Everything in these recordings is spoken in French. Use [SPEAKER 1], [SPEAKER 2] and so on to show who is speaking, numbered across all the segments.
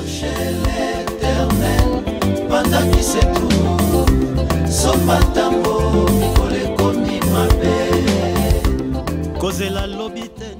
[SPEAKER 1] chez l'Éternel, pendant qu'il se trouve, son matambo, Mikole komi mabe, cause la lobby tende.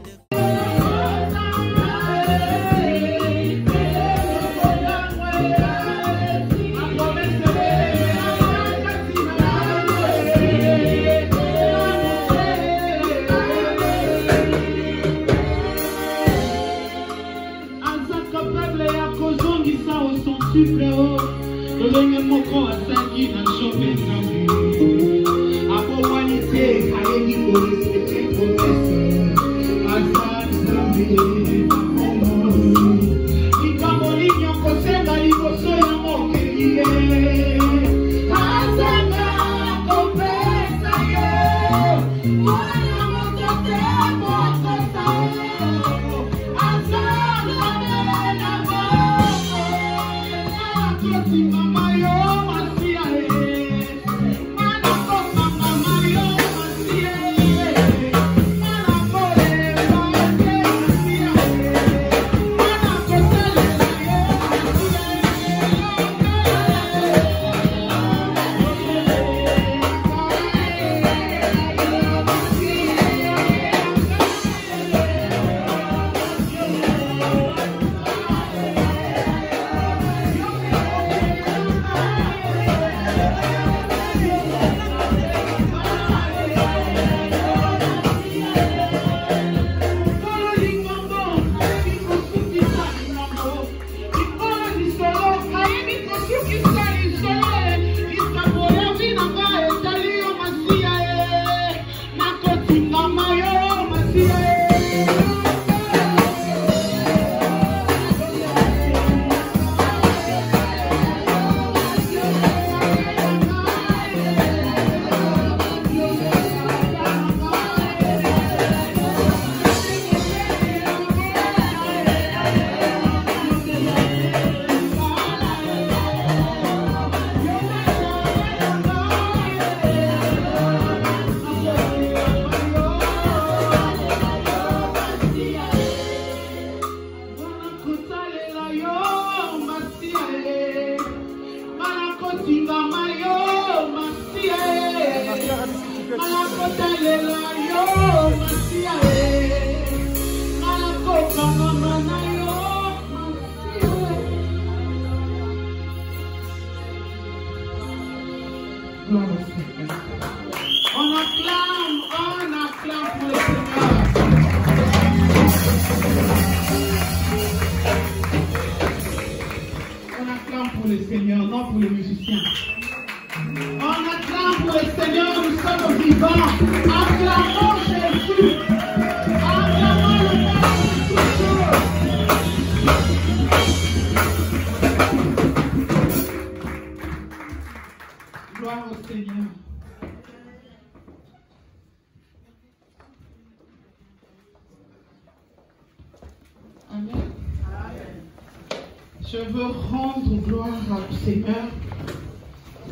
[SPEAKER 2] Je veux rendre gloire au Seigneur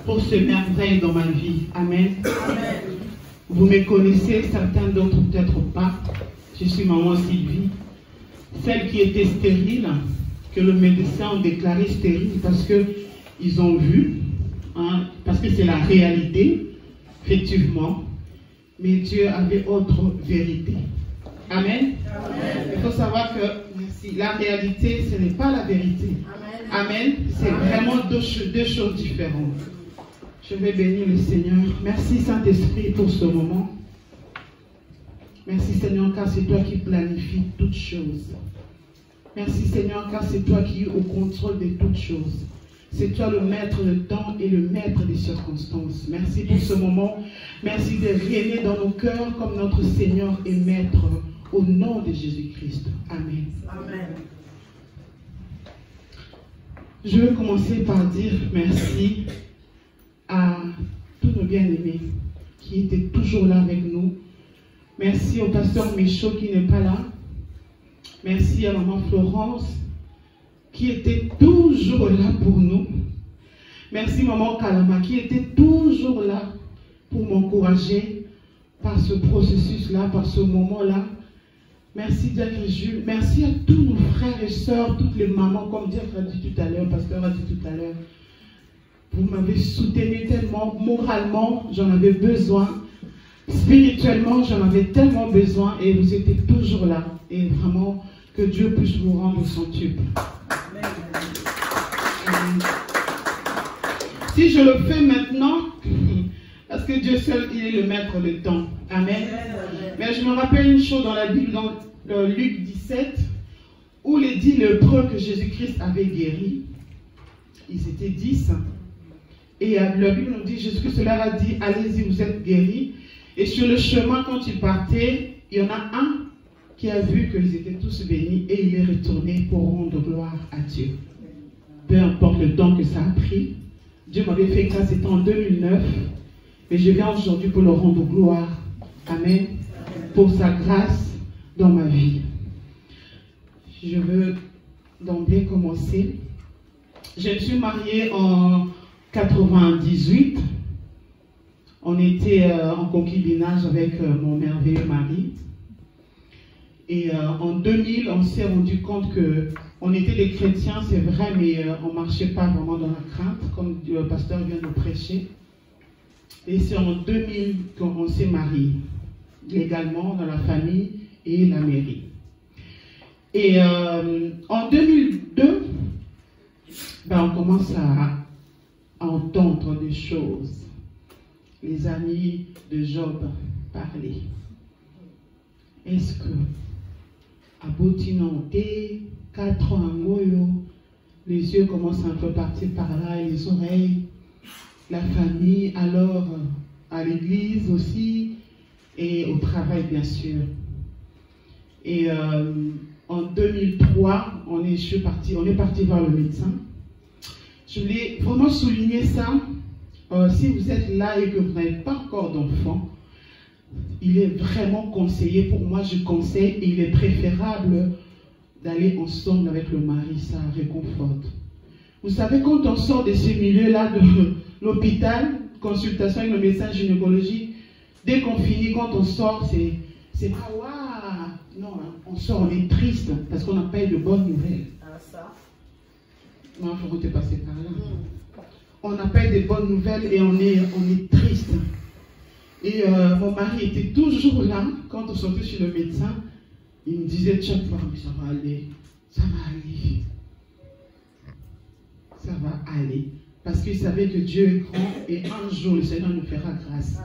[SPEAKER 2] pour ce merveille dans ma vie. Amen. Amen. Vous me connaissez, certains d'autres peut-être pas. Je suis maman Sylvie, celle qui était stérile, que le médecin a déclaré stérile parce qu'ils ont vu, hein, parce que c'est la réalité, effectivement. Mais Dieu avait autre vérité. Amen. Amen. Il faut savoir que la réalité, ce n'est pas la vérité. Amen. Amen. C'est vraiment deux choses différentes. Je vais bénir le Seigneur. Merci Saint-Esprit pour ce moment. Merci Seigneur, car c'est toi qui planifies toutes choses. Merci Seigneur, car c'est toi qui es au contrôle de toutes choses. C'est toi le maître du temps et le maître des circonstances. Merci pour ce moment. Merci de régner dans nos cœurs comme notre Seigneur et Maître. Au nom de Jésus-Christ. Amen. Amen. Je vais commencer par dire merci à tous nos bien-aimés qui étaient toujours là avec nous. Merci au pasteur Michaud qui n'est pas là. Merci à maman Florence qui était toujours là pour nous. Merci maman Kalama qui était toujours là pour m'encourager par ce processus-là, par ce moment-là. Merci Diacre Jules. Merci à tous nos frères et sœurs, toutes les mamans, comme Diacre a dit tout à l'heure, Pasteur a dit tout à l'heure. Vous m'avez soutenu tellement, moralement, j'en avais besoin. Spirituellement, j'en avais tellement besoin et vous étiez toujours là. Et vraiment, que Dieu puisse vous rendre son tube. Si je le fais maintenant, parce que Dieu seul, il est le maître du temps. Amen. Mais je me rappelle une chose dans la Bible, dans Luc 17, où les 10 lépreux que Jésus-Christ avait guéris, ils étaient 10. Et la Bible nous dit, Jésus-Christ leur a dit, allez-y, vous êtes guéris. Et sur le chemin, quand ils partaient, il y en a un qui a vu qu'ils étaient tous bénis et il est retourné pour rendre gloire à Dieu. Peu importe le temps que ça a pris, Dieu m'avait fait grâce, c'était en 2009, mais je viens aujourd'hui pour le rendre gloire. Amen. Pour sa grâce dans ma vie. Je veux d'emblée commencer. Je me suis mariée en 98. On était en concubinage avec mon merveilleux mari. Et en 2000, on s'est rendu compte qu'on était des chrétiens, c'est vrai, mais on ne marchait pas vraiment dans la crainte, comme le pasteur vient de prêcher. Et c'est en 2000 qu'on s'est mariés, légalement, dans la famille et la mairie. Et en 2002, on commence à entendre des choses. Les amis de Job parlaient. Est-ce que à Botinanté, 4 ans à Moyo, les yeux commencent un peu partir par là et les oreilles, la famille, alors à l'église aussi et au travail bien sûr. Et en 2003, on est parti voir le médecin. Je voulais vraiment souligner ça. Si vous êtes là et que vous n'avez pas encore d'enfant, il est vraiment conseillé, pour moi je conseille, et il est préférable d'aller ensemble avec le mari, ça réconforte. Vous savez, quand on sort de ce milieu-là de l'hôpital, consultation avec le médecin gynécologique, dès qu'on finit, quand on sort, c'est pas waouh, non, on sort, on est triste parce qu'on n'a pas eu de bonnes nouvelles.
[SPEAKER 3] Ah, ça.
[SPEAKER 2] Non, il faut que tu passes par là. On n'a pas eu de bonnes nouvelles et on est triste. Et mon mari était toujours là, quand on sortait chez le médecin, il me disait chaque fois, ça va aller, ça va aller. Ça va aller. Parce qu'il savait que Dieu est grand et un jour le Seigneur nous fera grâce.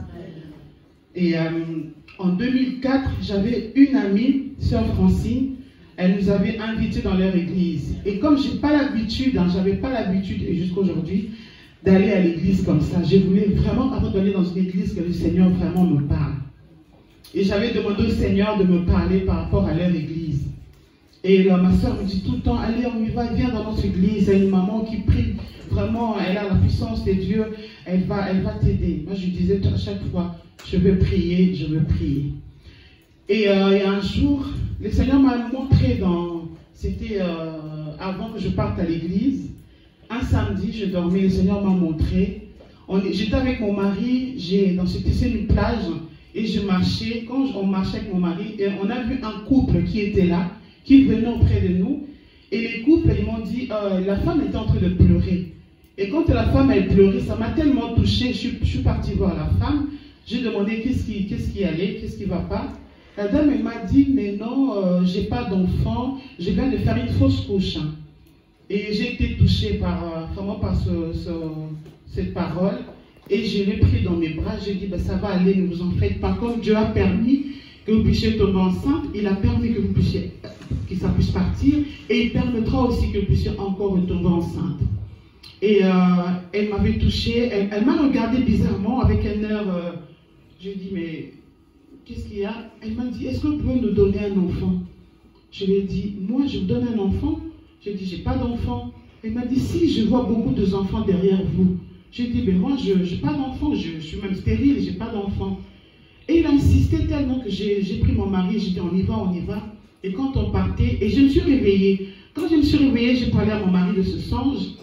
[SPEAKER 2] Et en 2004, j'avais une amie, sœur Francine, elle nous avait invités dans leur église. Et comme je n'avais pas l'habitude, et jusqu'aujourd'hui, d'aller à l'église comme ça. Je voulais vraiment, avant d'aller dans une église, que le Seigneur vraiment me parle. Et j'avais demandé au Seigneur de me parler par rapport à leur église. Et là, ma soeur me dit tout le temps, allez, on y va, viens dans notre église. Il y a une maman qui prie, vraiment, elle a la puissance de Dieu, elle va t'aider. Moi, je disais à chaque fois, je veux prier, je veux prier. Et un jour, le Seigneur m'a montré c'était avant que je parte à l'église. Un samedi, je dormais, le Seigneur m'a montré. J'étais avec mon mari, c'était une plage, et je marchais. Quand on marchait avec mon mari, et on a vu un couple qui était là, qui venait auprès de nous. Et les couples, ils m'ont dit, la femme était en train de pleurer. Et quand la femme, elle pleurait, ça m'a tellement touchée. Je suis partie voir la femme. J'ai demandé qu'est-ce qui allait, qu'est-ce qui ne va pas. La dame, elle m'a dit, mais non, j'ai pas d'enfant, je viens de faire une fausse couche. Et j'ai été touchée vraiment par cette parole. Et je l'ai pris dans mes bras. J'ai dit, ben, ça va aller, ne vous en faites pas. Comme Dieu a permis que vous puissiez tomber enceinte, il a permis que ça puisse partir. Et il permettra aussi que vous puissiez encore retomber enceinte. Et elle m'avait touchée. Elle m'a regardé bizarrement avec un air. J'ai dit, mais qu'est-ce qu'il y a? Elle m'a dit, est-ce que vous pouvez nous donner un enfant? Je lui ai dit, moi, je vous donne un enfant? J'ai dit, j'ai pas d'enfant. Elle m'a dit, si, je vois beaucoup d'enfants derrière vous. J'ai dit, mais moi, je n'ai pas d'enfant, je suis même stérile, j'ai pas d'enfant. Et il a insisté tellement que j'ai pris mon mari, j'ai dit, on y va, on y va. Et quand on partait, et je me suis réveillée. Quand je me suis réveillée, j'ai parlé à mon mari de ce songe.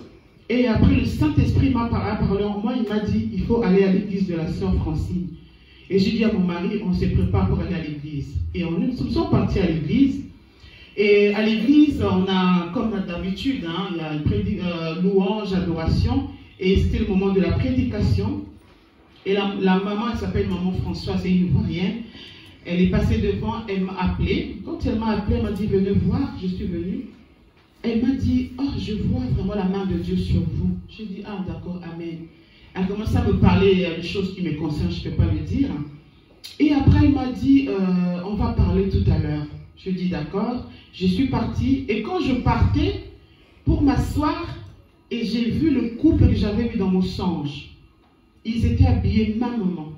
[SPEAKER 2] Et après, le Saint-Esprit m'a parlé en moi, il m'a dit, il faut aller à l'église de la sœur Francine. Et j'ai dit à mon mari, on se prépare pour aller à l'église. Et nous sommes partis à l'église. Et à l'église, on a, comme d'habitude, il y a louange, adoration. Et c'était le moment de la prédication. Et la maman, elle s'appelle Maman Françoise, c'est une Ivoirienne. Elle est passée devant, elle m'a appelé. Quand elle m'a appelé, elle m'a dit, venez voir, je suis venue. Elle m'a dit, oh, je vois vraiment la main de Dieu sur vous. J'ai dit, ah d'accord, amen. Elle a commencé à me parler des choses qui me concernent, je ne peux pas le dire. Et après, elle m'a dit, on va parler tout à l'heure. Je dis, d'accord. Je suis partie. Et quand je partais pour m'asseoir, et j'ai vu le couple que j'avais vu dans mon songe. Ils étaient habillés mamement.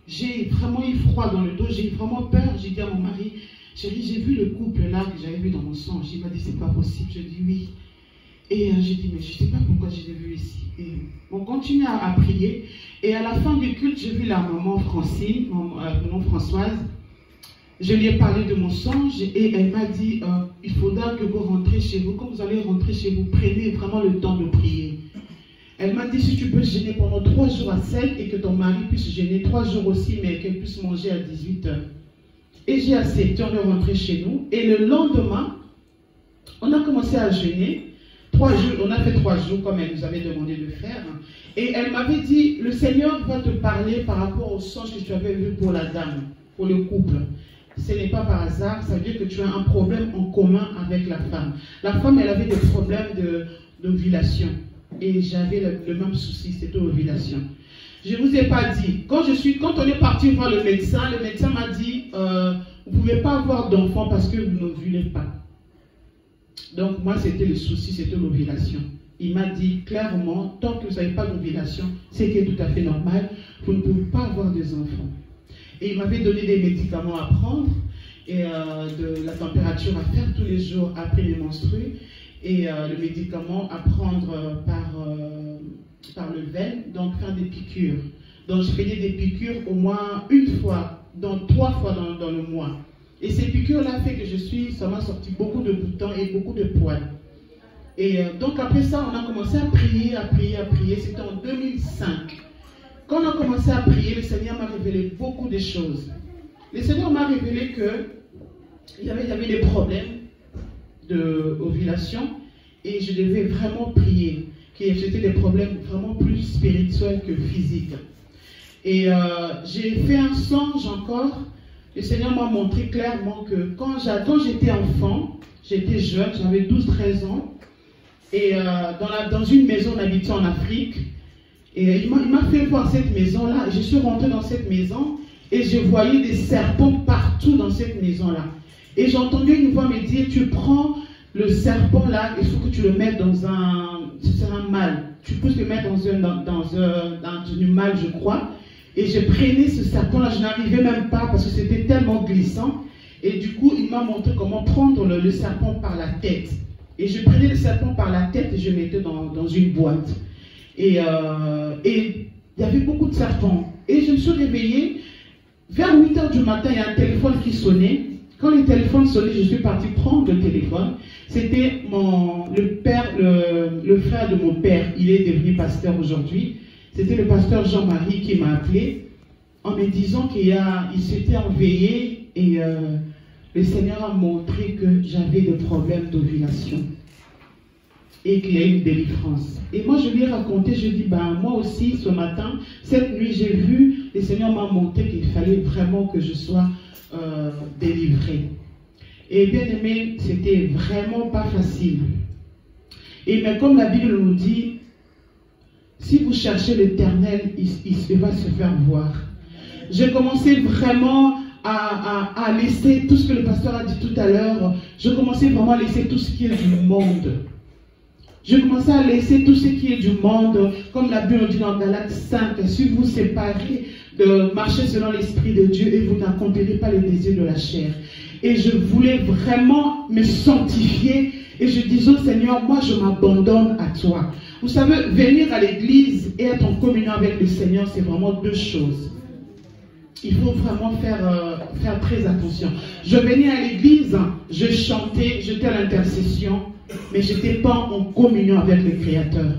[SPEAKER 2] J'ai vraiment eu froid dans le dos, j'ai eu vraiment peur. J'ai dit à mon mari, chérie, j'ai vu le couple là que j'avais vu dans mon songe. Il m'a dit, c'est pas possible. Je dis oui. Et j'ai dit, mais je ne sais pas pourquoi je l'ai vu ici. Et on continue à prier. Et à la fin du culte, j'ai vu la maman Francine, maman Françoise. Je lui ai parlé de mon songe et elle m'a dit, il faudra que vous rentrez chez vous. Quand vous allez rentrer chez vous, prenez vraiment le temps de prier. Elle m'a dit, si tu peux jeûner pendant 3 jours à sec et que ton mari puisse jeûner 3 jours aussi, mais qu'elle puisse manger à 18 h. Et j'ai accepté, on est rentré chez nous. Et le lendemain, on a commencé à jeûner. 3 jours, on a fait 3 jours comme elle nous avait demandé de faire. Et elle m'avait dit, le Seigneur va te parler par rapport au songe que tu avais vu pour la dame, pour le couple. Ce n'est pas par hasard, ça veut dire que tu as un problème en commun avec la femme. La femme, elle avait des problèmes d'ovulation. Et j'avais le même souci, c'était l'ovulation. Je ne vous ai pas dit, quand on est parti voir le médecin m'a dit, vous ne pouvez pas avoir d'enfant parce que vous n'ovulez pas. Donc moi, c'était le souci, c'était l'ovulation. Il m'a dit clairement, tant que vous n'avez pas d'ovulation, c'est qui est tout à fait normal, vous ne pouvez pas avoir des enfants. Et il m'avait donné des médicaments à prendre, et de la température à faire tous les jours après les menstrues, et le médicament à prendre par le veine, donc faire des piqûres. Donc je faisais des piqûres au moins 1 fois, donc 3 fois dans le mois. Et ces piqûres-là fait que ça m'a sorti beaucoup de boutons et beaucoup de poils. Et donc après ça, on a commencé à prier. C'était en 2005. Quand on a commencé à prier, le Seigneur m'a révélé beaucoup de choses. Le Seigneur m'a révélé qu'il y avait des problèmes d'ovulation et je devais vraiment prier. Que c'était des problèmes vraiment plus spirituels que physiques. Et j'ai fait un songe encore. Le Seigneur m'a montré clairement que quand j'étais enfant, j'étais jeune, j'avais 12-13 ans, et dans une maison, on habitait en Afrique, et il m'a fait voir cette maison-là. Je suis rentrée dans cette maison, et je voyais des serpents partout dans cette maison-là. Et j'entendais une voix me dire, tu prends le serpent-là, il faut que tu le mettes dans un mal. Tu peux le mettre dans une malle, je crois. Et je prenais ce serpent-là, je n'arrivais même pas parce que c'était tellement glissant. Et du coup, il m'a montré comment prendre le serpent par la tête. Et je prenais le serpent par la tête et je le mettais dans une boîte. Et il y avait beaucoup de serpents. Et je me suis réveillée. Vers 8 h du matin, il y a un téléphone qui sonnait. Quand le téléphone sonnait, je suis partie prendre le téléphone. C'était le frère de mon père. Il est devenu pasteur aujourd'hui. C'était le pasteur Jean-Marie qui m'a appelé en me disant qu'il s'était enveillé et le Seigneur a montré que j'avais des problèmes d'ovulation et qu'il y a une délivrance. Et moi, je lui ai raconté, je lui ai dit, moi aussi, ce matin, cette nuit, j'ai vu, le Seigneur m'a montré qu'il fallait vraiment que je sois délivrée. Et bien aimé, c'était vraiment pas facile. Mais comme la Bible nous dit, si vous cherchez l'Éternel, il va se faire voir. J'ai commencé vraiment à laisser tout ce que le pasteur a dit tout à l'heure. Je commençais vraiment à laisser tout ce qui est du monde. Je commençais à laisser tout ce qui est du monde, comme la Bible dit dans Galates 5, si vous séparez de marcher selon l'Esprit de Dieu et vous n'accomplirez pas les désirs de la chair. Et je voulais vraiment me sanctifier et je disais au Seigneur, moi je m'abandonne à toi. Vous savez, venir à l'église et être en communion avec le Seigneur, c'est vraiment 2 choses. Il faut vraiment faire très attention. Je venais à l'église, je chantais, j'étais à l'intercession, mais je n'étais pas en communion avec le Créateur.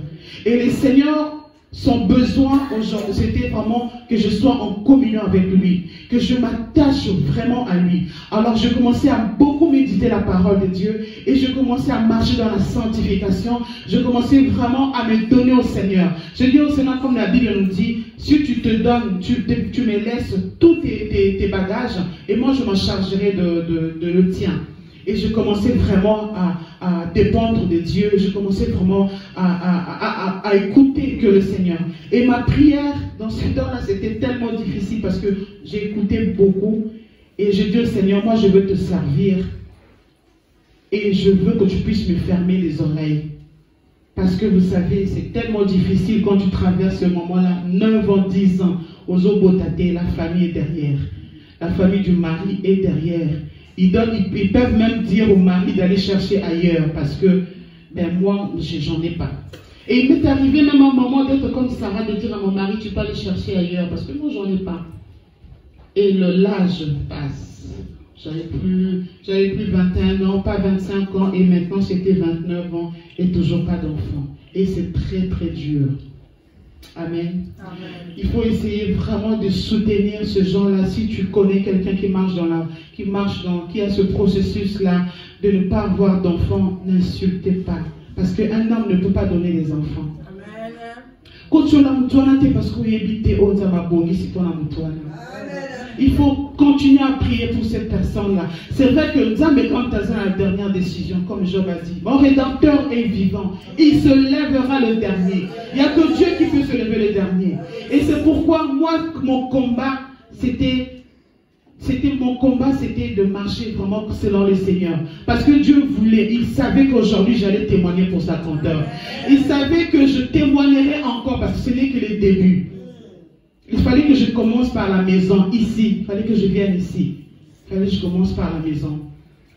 [SPEAKER 2] Et le Seigneur, Son besoin aujourd'hui, c'était vraiment que je sois en communion avec lui, que je m'attache vraiment à lui. Alors je commençais à beaucoup méditer la parole de Dieu et je commençais à marcher dans la sanctification. Je commençais vraiment à me donner au Seigneur. Je dis au Seigneur, comme la Bible nous dit, si tu te donnes, tu me laisses tous tes bagages et moi je m'en chargerai de le tien. Et je commençais vraiment à dépendre de Dieu. Je commençais vraiment à écouter que le Seigneur. Et ma prière dans ce temps-là, c'était tellement difficile parce que j'ai écouté beaucoup. Et je dis au Seigneur, moi je veux te servir. Et je veux que tu puisses me fermer les oreilles. Parce que vous savez, c'est tellement difficile quand tu traverses ce moment-là. 9 ans, 10 ans, aux Obotate, la famille est derrière. La famille du mari est derrière. Ils peuvent même dire au mari d'aller chercher ailleurs parce que, ben moi, j'en ai pas. Et il m'est arrivé même un moment d'être comme Sarah, de dire à mon mari, tu peux aller chercher ailleurs parce que moi, j'en ai pas. Et l'âge passe. J'avais plus 21 ans, pas 25 ans, et maintenant c'était 29 ans et toujours pas d'enfant. Et c'est très très dur. Amen. Amen. Il faut essayer vraiment de soutenir ce genre-là. Si tu connais quelqu'un qui a ce processus-là de ne pas avoir d'enfants, n'insultez pas. Parce qu'un homme ne peut pas donner des enfants. Amen. Il faut continuer à prier pour cette personne-là. C'est vrai que Nzambe, quand tu as la dernière décision, comme Job a dit, mon Rédempteur est vivant. Il se lèvera le dernier. Il n'y a que Dieu qui peut se lever le dernier. Et c'est pourquoi moi, mon combat, c'était de marcher vraiment selon le Seigneur. Parce que Dieu voulait, il savait qu'aujourd'hui j'allais témoigner pour sa grandeur. Il savait que je témoignerais encore parce que ce n'est que le début. Il fallait que je commence par la maison, ici. Il fallait que je vienne ici. Il fallait que je commence par la maison.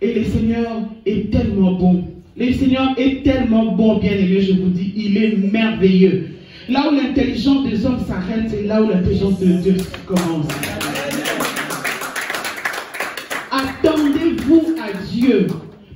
[SPEAKER 2] Et le Seigneur est tellement bon. Le Seigneur est tellement bon, bien aimé, je vous dis, il est merveilleux. Là où l'intelligence des hommes s'arrête, c'est là où l'intelligence de Dieu commence. Attendez-vous à Dieu.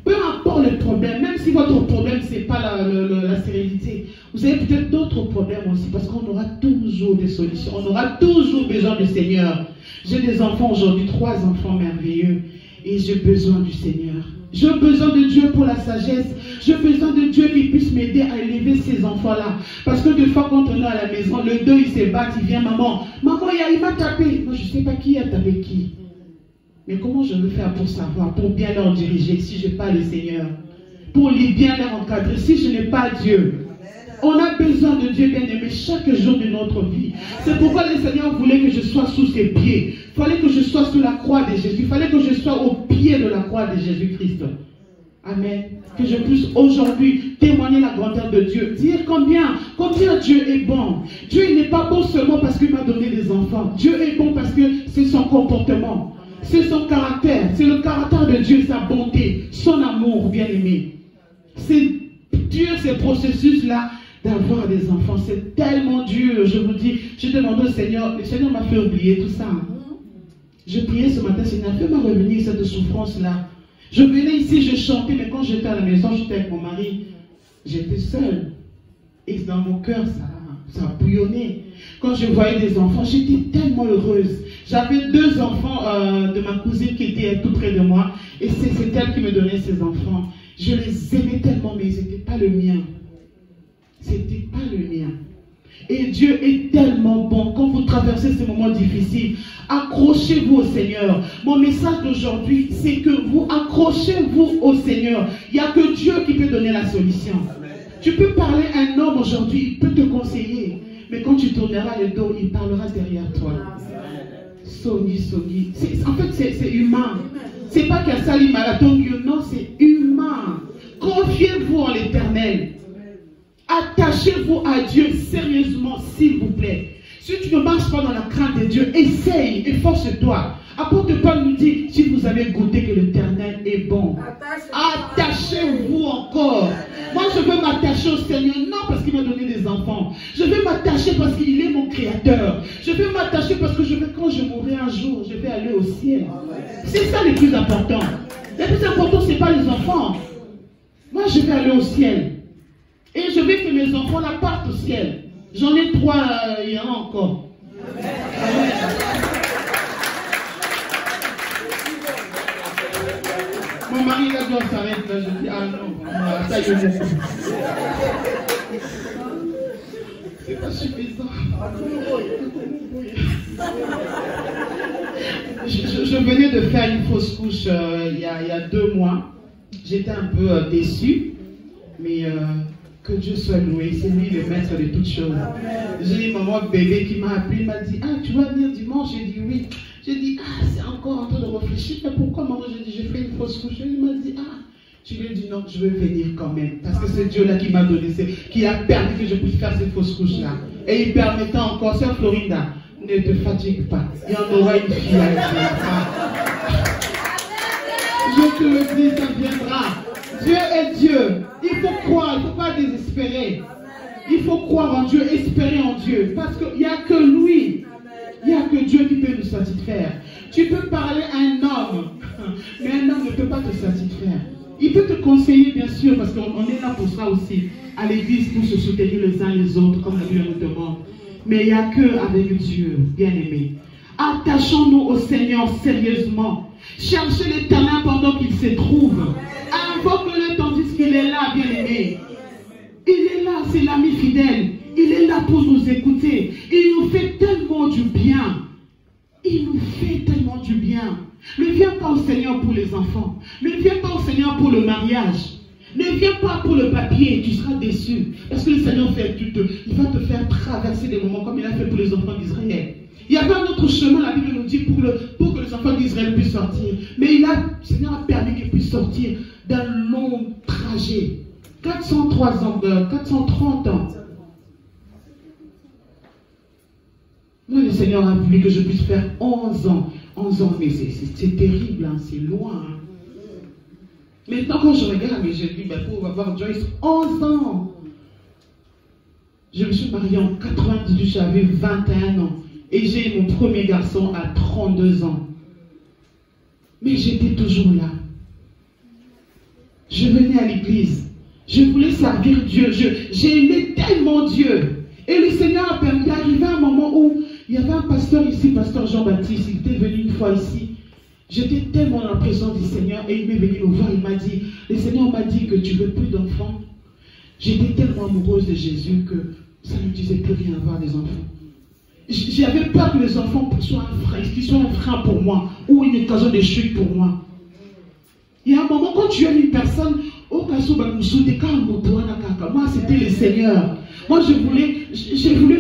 [SPEAKER 2] Peu importe le problème, même si votre problème, ce n'est pas la sérénité, vous avez peut-être d'autres problèmes aussi, parce qu'on aura toujours des solutions, on aura toujours besoin du Seigneur. J'ai des enfants aujourd'hui, 3 enfants merveilleux, et j'ai besoin du Seigneur. J'ai besoin de Dieu pour la sagesse, j'ai besoin de Dieu qui puisse m'aider à élever ces enfants-là. Parce que des fois, quand on est à la maison, le 2, il se bat, il vient, maman, il m'a tapé. Moi, je ne sais pas qui a tapé qui. Mais comment je veux faire pour savoir, pour bien leur diriger si je n'ai pas le Seigneur? Pour bien leur encadrer si je n'ai pas Dieu? On a besoin de Dieu, bien aimé, chaque jour de notre vie. C'est pourquoi le Seigneur voulait que je sois sous ses pieds. Il fallait que je sois sous la croix de Jésus. Il fallait que je sois au pied de la croix de Jésus-Christ. Amen. Que je puisse aujourd'hui témoigner la grandeur de Dieu. Dire combien Dieu est bon. Dieu n'est pas bon seulement parce qu'il m'a donné des enfants. Dieu est bon parce que c'est son comportement. C'est son caractère, c'est le caractère de Dieu, sa bonté, son amour, bien aimé. C'est dur ces processus-là d'avoir des enfants, c'est tellement dur. Je vous dis, je demande au Seigneur, le Seigneur m'a fait oublier tout ça. Je priais ce matin, Seigneur, fais-moi revenir cette souffrance-là. Je venais ici, je chantais, mais quand j'étais à la maison, j'étais avec mon mari, j'étais seule. Et dans mon cœur, ça a bouillonné. Quand je voyais des enfants, j'étais tellement heureuse. J'avais 2 enfants de ma cousine qui étaient tout près de moi. Et c'est elle qui me donnait ces enfants. Je les aimais tellement, mais ils n'étaient pas le mien. C'était pas le mien. Et Dieu est tellement bon. Quand vous traversez ces moments difficiles, accrochez-vous au Seigneur. Mon message d'aujourd'hui, c'est que vous accrochez-vous au Seigneur. Il n'y a que Dieu qui peut donner la solution. Amen. Tu peux parler à un homme aujourd'hui, il peut te conseiller. Mais quand tu tourneras le dos, il parlera derrière toi. Soni. En fait, c'est humain. C'est pas qu'un sali marathon, non, c'est humain. Confiez-vous en l'Éternel. Attachez-vous à Dieu sérieusement, s'il vous plaît. Si tu ne marches pas dans la crainte de Dieu, essaye, efforce-toi. Apôtre Paul nous dit, si vous avez goûté que l'Éternel est bon, attachez-vous encore. Moi, je veux m'attacher au Seigneur, non parce qu'il m'a donné des enfants. Je veux m'attacher parce qu'il est mon Créateur. Je veux m'attacher parce que quand je mourrai un jour, je vais aller au ciel. C'est ça le plus important. Le plus important, ce n'est pas les enfants. Moi, je vais aller au ciel. Et je veux que mes enfants là partent au ciel. J'en ai 3, il y en a encore. Mon mari, là, doit s'arrêter. Là, je dis, ah non, ça y est. C'est pas suffisant. Je venais de faire une fausse couche il y a 2 mois. J'étais un peu déçue, mais que Dieu soit loué, c'est lui le maître de toutes choses. J'ai une maman bébé qui m'a appelé, m'a dit, ah, tu vas venir dimanche? J'ai dit oui. J'ai dit, ah, c'est encore en train de réfléchir, mais pourquoi maman? J'ai dit, j'ai fait une fausse couche. Il m'a dit, ah, je lui ai dit non, je veux venir quand même, parce que c'est Dieu là qui m'a donné, qui a permis que je puisse faire cette fausse couche là. Et il permettait encore, sœur Florinda, ne te fatigue pas, il y en aura une fille avec toi. Je te le dis, ça viendra. Dieu est Dieu. Il faut croire, il ne faut pas désespérer. Il faut croire en Dieu, espérer en Dieu. Parce qu'il n'y a que lui. Il n'y a que Dieu qui peut nous satisfaire. Tu peux parler à un homme, mais un homme ne peut pas te satisfaire. Il peut te conseiller, bien sûr, parce qu'on est là pour ça aussi, à l'église, pour se soutenir les uns les autres, comme la Bible nous demande. Mais il n'y a que avec Dieu, bien-aimé. Attachons-nous au Seigneur sérieusement. Cherchez l'Éternel pendant qu'il se trouve. Invoque-le tandis qu'il est là, bien-aimé. Il est là, c'est l'ami fidèle. Il est là pour nous écouter. Il nous fait tellement du bien. Il nous fait tellement du bien. Ne viens pas au Seigneur pour les enfants. Ne viens pas au Seigneur pour le mariage. Ne viens pas pour le papier, tu seras déçu. Parce que le Seigneur il va te faire traverser des moments comme il a fait pour les enfants d'Israël. Il y avait un autre chemin, la Bible nous dit, pour que les enfants d'Israël puissent sortir. Mais le Seigneur a permis qu'ils puissent sortir d'un long trajet. 430 ans. Moi, le Seigneur a voulu que je puisse faire 11 ans. 11 ans, mais c'est terrible, hein, c'est loin. Hein. Maintenant, quand je regarde, je dis, ben, pour avoir Joyce, 11 ans. Je me suis mariée en 98, j'avais 21 ans. Et j'ai eu mon premier garçon à 32 ans. Mais j'étais toujours là. Je venais à l'église. Je voulais servir Dieu. J'aimais tellement Dieu. Et le Seigneur a permis d'arriver à un moment où il y avait un pasteur ici, pasteur Jean-Baptiste. Il était venu une fois ici. J'étais tellement dans la présence du Seigneur et il m'est venu nous voir. Il m'a dit, le Seigneur m'a dit que tu veux plus d'enfants. J'étais tellement amoureuse de Jésus que ça ne me disait plus rien avoir des enfants. J'avais peur que les enfants soient un frein pour moi ou une occasion de chute pour moi. Il y a un moment, quand tu aimes une personne, moi c'était le Seigneur. Moi je voulais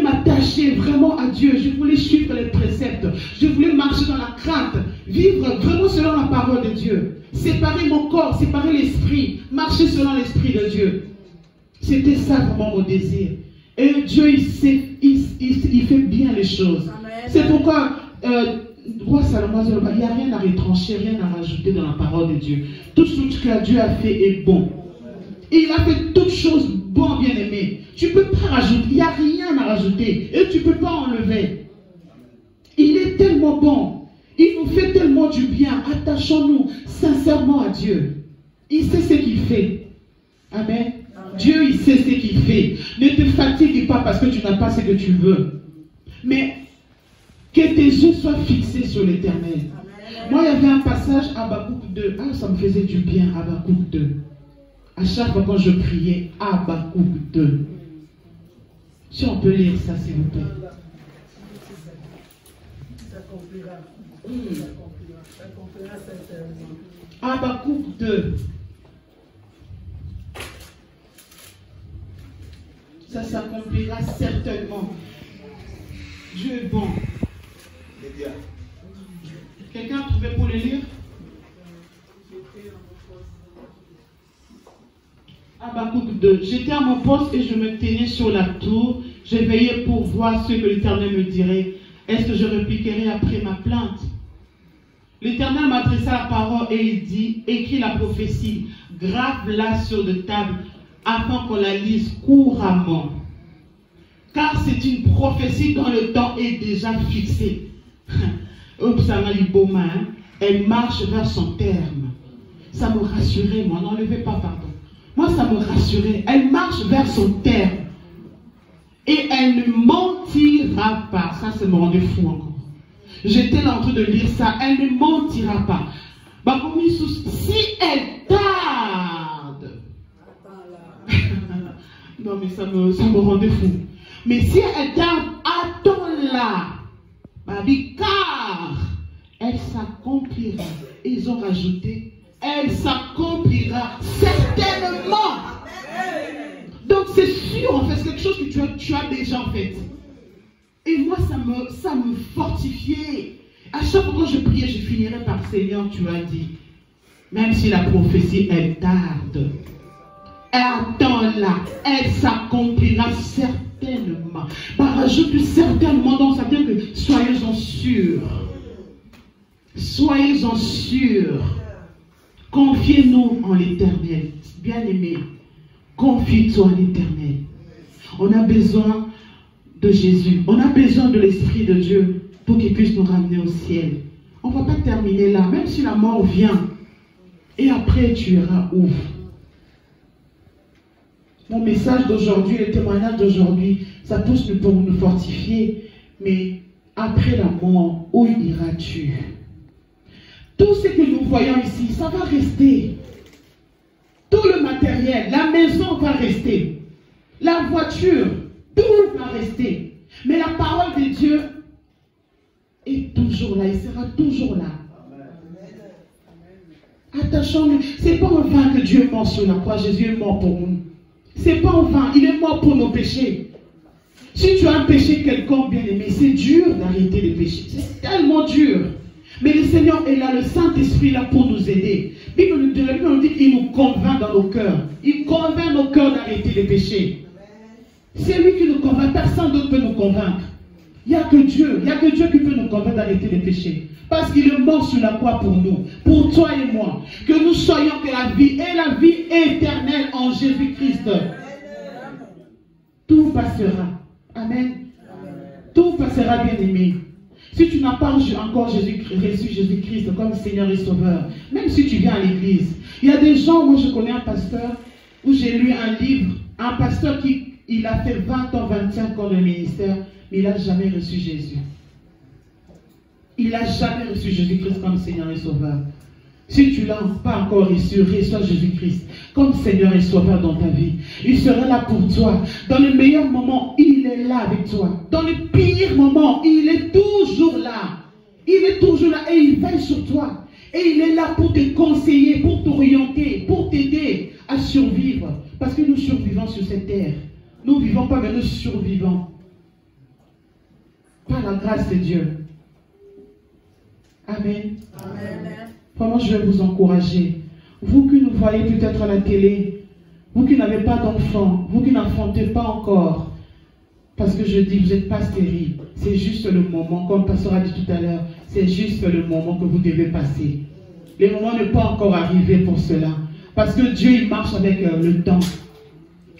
[SPEAKER 2] m'attacher vraiment à Dieu. Je voulais suivre les préceptes. Je voulais marcher dans la crainte. Vivre vraiment selon la parole de Dieu. Séparer mon corps, séparer l'esprit. Marcher selon l'esprit de Dieu. C'était ça vraiment mon désir. Et Dieu, il fait bien les choses. C'est pourquoi, roi Salomon, il n'y a rien à retrancher, rien à rajouter dans la parole de Dieu. Tout ce que Dieu a fait est bon. Et il a fait toutes choses bonnes, bien aimées. Tu ne peux pas rajouter, il n'y a rien à rajouter. Et tu ne peux pas enlever. Il est tellement bon. Il nous fait tellement du bien. Attachons-nous sincèrement à Dieu. Il sait ce qu'il fait. Amen. Dieu, il sait ce qu'il fait. Ne te fatigue pas parce que tu n'as pas ce que tu veux. Mais que tes yeux soient fixés sur l'Éternel. Moi, il y avait un passage à Habakkuk 2. Ah, ça me faisait du bien, Habakkuk 2. À chaque fois quand je priais, Habakkuk 2. Si on peut lire ça, s'il vous plaît. Habakkuk 2. Ça s'accomplira certainement. Dieu est bon. Quelqu'un a trouvé pour le lire? Habakkuk 2. J'étais à mon poste et je me tenais sur la tour. Je veillais pour voir ce que l'Éternel me dirait. Est-ce que je répliquerai après ma plainte? L'Éternel m'adressa la parole et il dit, écris la prophétie, grave-la sur de table, afin qu'on la lise couramment. Car c'est une prophétie dont le temps est déjà fixé. Elle marche vers son terme. Ça me rassurait, moi. N'enlevez pas, pardon. Moi, ça me rassurait. Elle marche vers son terme. Et elle ne mentira pas. Ça, ça me rendait fou encore. J'étais là en train de lire ça. Elle ne mentira pas. Si elle tarde. Non, mais ça me rendait fou. Mais si elle tarde, attends-la. Car elle s'accomplira. Ils ont rajouté, elle s'accomplira certainement. Donc c'est sûr, en fait, c'est quelque chose que tu as déjà en fait. Et moi, ça me fortifiait. À chaque fois que je priais, je finirais par Seigneur, tu as dit, même si la prophétie, elle tarde, attends-la, elle s'accomplira certainement. Rajoute certainement, donc ça veut dire que soyez-en sûrs. Soyez-en sûrs. Confiez-nous en l'Éternel. Bien-aimé, confie-toi en l'Éternel. On a besoin de Jésus. On a besoin de l'Esprit de Dieu pour qu'il puisse nous ramener au ciel. On ne va pas terminer là, même si la mort vient. Et après, tu iras où? Mon message d'aujourd'hui, le témoignage d'aujourd'hui, ça pousse pour nous fortifier. Mais après la mort, où iras-tu? Tout ce que nous voyons ici, ça va rester. Tout le matériel, la maison va rester. La voiture, tout va rester. Mais la parole de Dieu est toujours là. Il sera toujours là. Attachons-nous. Ce n'est pas en vain que Dieu est mort sur la croix. Jésus est mort pour nous. Ce n'est pas en vain. Il est mort pour nos péchés. Si tu as un péché quelconque, bien aimé, c'est dur d'arrêter les péchés. C'est tellement dur. Mais le Seigneur est là, le Saint-Esprit est là pour nous aider. La Bible nous dit qu'il nous convainc dans nos cœurs. Il convainc nos cœurs d'arrêter les péchés. C'est lui qui nous convainc. Personne d'autre peut nous convaincre. Il n'y a que Dieu. Il n'y a que Dieu qui peut nous convaincre d'arrêter les péchés. Parce qu'il est mort sur la croix pour nous. Pour toi et moi. Que nous soyons que la vie et la vie éternelle en Jésus-Christ. Tout passera. Amen. Tout passera, bien aimé. Si tu n'as pas encore reçu Jésus-Christ comme Seigneur et Sauveur, même si tu viens à l'église, il y a des gens, moi je connais un pasteur, où j'ai lu un livre, un pasteur il a fait 20 ans, 25 ans de ministère, mais il n'a jamais reçu Jésus. Il n'a jamais reçu Jésus-Christ comme Seigneur et Sauveur. Si tu ne l'as pas encore reçu, reçois Jésus-Christ comme Seigneur et Sauveur dans ta vie. Il sera là pour toi. Dans les meilleurs moments, il est là avec toi. Dans les pires moments, il est toujours là. Il est toujours là et il veille sur toi. Et il est là pour te conseiller, pour t'orienter, pour t'aider à survivre. Parce que nous survivons sur cette terre. Nous ne vivons pas, mais nous survivons. Par la grâce de Dieu. Amen. Amen. Vraiment, je vais vous encourager. Vous qui nous voyez peut-être à la télé, vous qui n'avez pas d'enfants, vous qui n'enfantez pas encore, parce que je dis, vous n'êtes pas stérile. C'est juste le moment, comme le pasteur a dit tout à l'heure, c'est juste le moment que vous devez passer. Le moment n'est pas encore arrivé pour cela. Parce que Dieu, il marche avec le temps.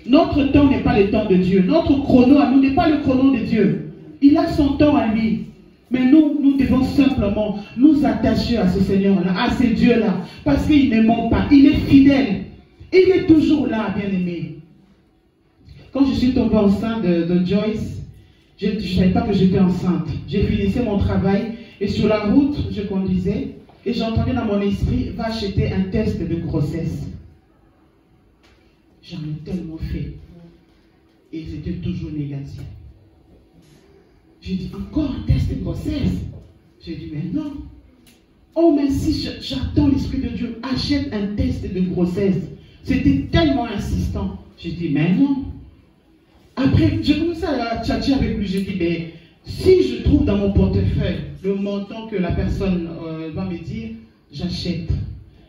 [SPEAKER 2] Notre temps n'est pas le temps de Dieu. Notre chrono à nous n'est pas le chrono de Dieu. Il a son temps à lui. Mais nous devons simplement nous attacher à ce Seigneur-là, à ce Dieu-là. Parce qu'il ne ment pas. Il est fidèle. Il est toujours là, bien-aimé. Quand je suis tombée enceinte de Joyce, je ne savais pas que j'étais enceinte. J'ai fini mon travail et sur la route, je conduisais et j'entendais dans mon esprit, va acheter un test de grossesse. J'en ai tellement fait. Et c'était toujours négatif. J'ai dit, encore un test de grossesse? J'ai dit, mais non. Oh, mais si j'attends l'Esprit de Dieu, achète un test de grossesse. C'était tellement insistant. J'ai dit, mais non. Après, j'ai commencé à tchatcher avec lui. J'ai dit, mais si je trouve dans mon portefeuille le montant que la personne va me dire, j'achète.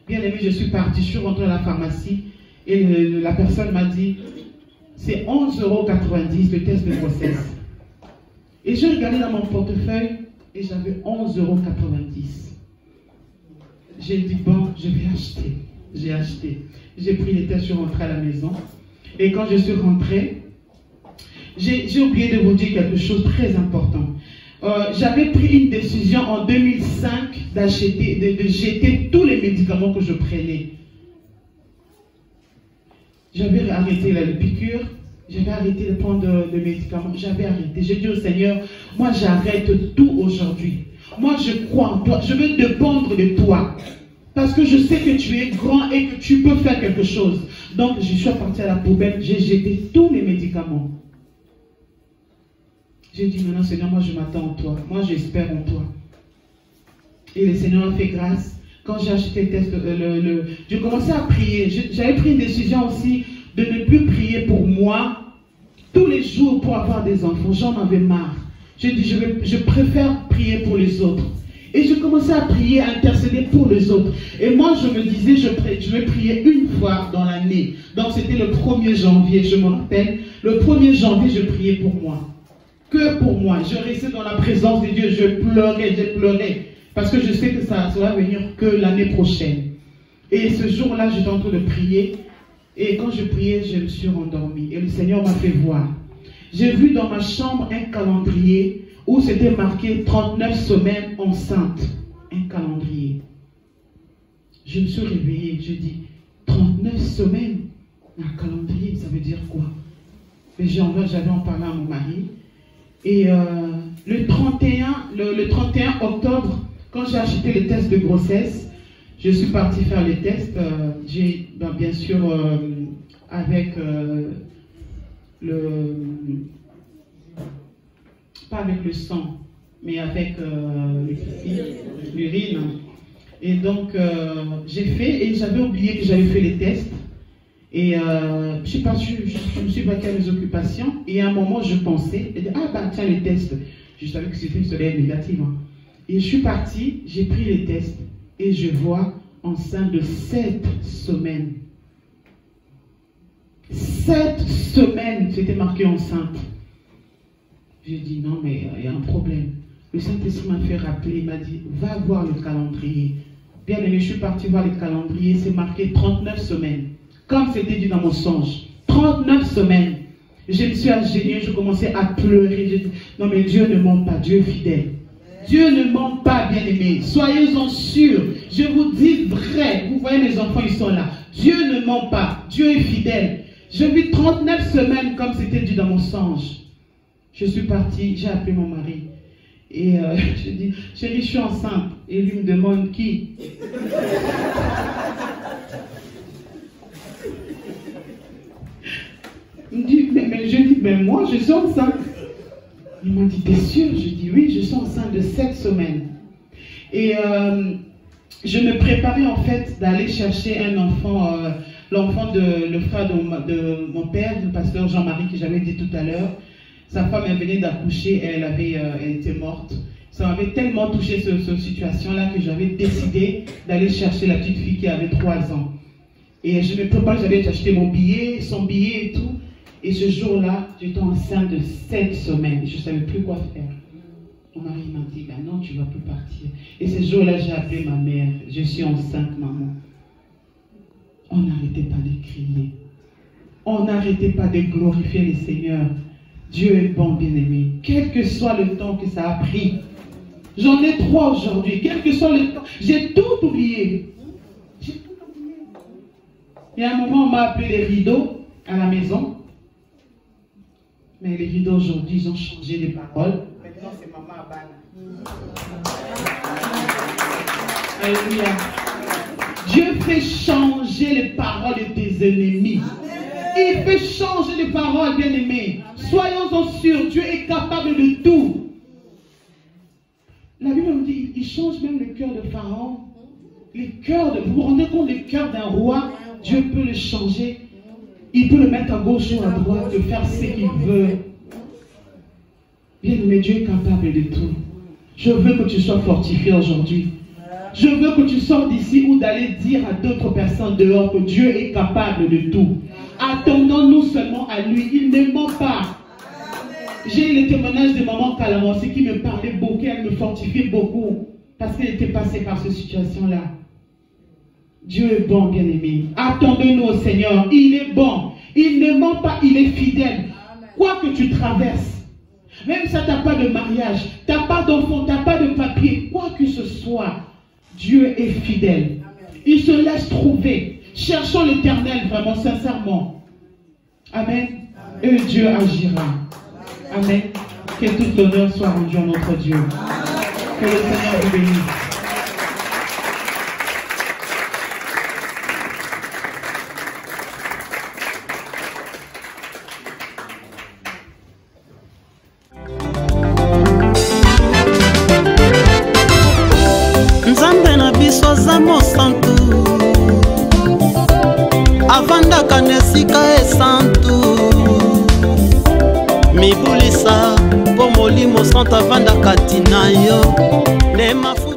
[SPEAKER 2] Bien aimé, je suis partie, je suis rentrée à la pharmacie et la personne m'a dit, c'est 11,90 € le test de grossesse. Et j'ai regardé dans mon portefeuille et j'avais 11,90 €. J'ai dit, bon, je vais acheter. J'ai acheté. J'ai pris les tests, je suis rentrée à la maison. Et quand je suis rentrée, j'ai oublié de vous dire quelque chose de très important. J'avais pris une décision en 2005 de jeter tous les médicaments que je prenais. J'avais arrêté la piqûre. J'avais arrêté de prendre des médicaments. J'avais arrêté. J'ai dit au Seigneur, moi j'arrête tout aujourd'hui. Moi je crois en toi. Je veux dépendre de toi. Parce que je sais que tu es grand et que tu peux faire quelque chose. Donc je suis partie à la poubelle. J'ai jeté tous les médicaments. J'ai dit maintenant Seigneur, moi je m'attends en toi. Moi j'espère en toi. Et le Seigneur a fait grâce. Quand j'ai acheté le test, j'ai commencé à prier. J'avais pris une décision aussi de ne plus prier pour moi tous les jours pour avoir des enfants. J'en avais marre. J'ai dit, je préfère prier pour les autres. Et je commençais à prier, à intercéder pour les autres. Et moi, je me disais, je vais prier une fois dans l'année. Donc, c'était le 1er janvier, je me rappelle. Le 1er janvier, je priais pour moi. Que pour moi. Je restais dans la présence de Dieu. Je pleurais. Parce que je sais que ça va venir que l'année prochaine. Et ce jour-là, j'étais en train de prier. Et quand je priais, je me suis endormie. Et le Seigneur m'a fait voir. J'ai vu dans ma chambre un calendrier où c'était marqué 39 semaines enceinte. Un calendrier. Je me suis réveillée. Je dis, 39 semaines? Un calendrier, ça veut dire quoi? Mais j'avais en parlé à mon mari. Et le 31 octobre, quand j'ai acheté les tests de grossesse, je suis partie faire les tests. J'ai bien sûr avec pas avec le sang, mais avec l'urine. Et donc j'ai fait, et j'avais oublié que j'avais fait les tests. Et je me suis vaquée à mes occupations. Et à un moment, je pensais, ah bah tiens, les tests. Je savais que c'était une soleil négative. Hein. Et je suis partie, j'ai pris les tests. Et je vois enceinte de 7 semaines. 7 semaines, c'était marqué enceinte. J'ai dit non, mais il y a un problème. Le Saint-Esprit m'a fait rappeler, il m'a dit, va voir le calendrier. Bien aimé, je suis partie voir le calendrier, c'est marqué 39 semaines. Comme c'était dit dans mon songe. 39 semaines. Je me suis agenouillée, je commençais à pleurer. Je dis, non mais Dieu ne ment pas, Dieu est fidèle. Dieu ne ment pas, bien-aimés. Soyez-en sûrs. Je vous dis vrai. Vous voyez, mes enfants, ils sont là. Dieu ne ment pas. Dieu est fidèle. Je vis 39 semaines comme c'était dit dans mon songe. Je suis partie, j'ai appelé mon mari. Et je dis, chérie, je suis enceinte. Et lui me demande qui? Il me dit, mais je dis, mais moi, je suis enceinte. Il m'a dit, t'es sûr? Je dis, oui, je suis enceinte de 7 semaines. Et je me préparais en fait d'aller chercher un enfant, le frère de mon père, le pasteur Jean-Marie, que j'avais dit tout à l'heure. Sa femme, elle venait d'accoucher, elle était morte. Ça m'avait tellement touché cette situation-là que j'avais décidé d'aller chercher la petite fille qui avait 3 ans. Et je me préparais, j'avais acheté mon billet, son billet et tout. Et ce jour-là, j'étais enceinte de 7 semaines. Je ne savais plus quoi faire. Mon mari m'a dit, ben non, tu ne vas plus partir. Et ce jour-là, j'ai appelé ma mère. Je suis enceinte, maman. On n'arrêtait pas de crier. On n'arrêtait pas de glorifier le Seigneur. Dieu est bon, bien-aimé. Quel que soit le temps que ça a pris. J'en ai 3 aujourd'hui. Quel que soit le temps. J'ai tout oublié. J'ai tout oublié. Et à un moment, on m'a appelé les rideaux à la maison. Mais les rideaux aujourd'hui, ils ont changé les paroles. Maintenant, c'est Maman Abana. Alléluia. Dieu fait changer les paroles de tes ennemis. Il fait changer les paroles, bien-aimés. Soyons-en sûrs, Dieu est capable de tout. La Bible nous dit, il change même le cœur de Pharaon. Vous vous rendez compte, le cœur d'un roi, Dieu peut le changer. Il peut le mettre à gauche ou à droite, de faire ce qu'il veut. Bien-aimé, Dieu est capable de tout. Je veux que tu sois fortifié aujourd'hui. Je veux que tu sortes d'ici ou d'aller dire à d'autres personnes dehors que Dieu est capable de tout. Attendons-nous seulement à lui. Il ne ment pas. J'ai eu le témoignage de maman Calamansi qui me parlait beaucoup, elle me fortifiait beaucoup parce qu'elle était passée par cette situation-là. Dieu est bon, bien-aimé. Attendons-nous au Seigneur. Il est bon. Il ne ment pas, il est fidèle. Quoi que tu traverses, même si tu n'as pas de mariage, tu n'as pas d'enfant, tu n'as pas de papier, quoi que ce soit, Dieu est fidèle. Il se laisse trouver. Cherchons l'Éternel vraiment, sincèrement. Amen. et Dieu agira. Amen. Que tout l'honneur soit rendu à notre Dieu. Que le Seigneur vous bénisse.
[SPEAKER 1] Nzambe na biso aza mosantu avandaka na esika esantu mibulisa mpo molimo santu avandaka tina yo ne mafu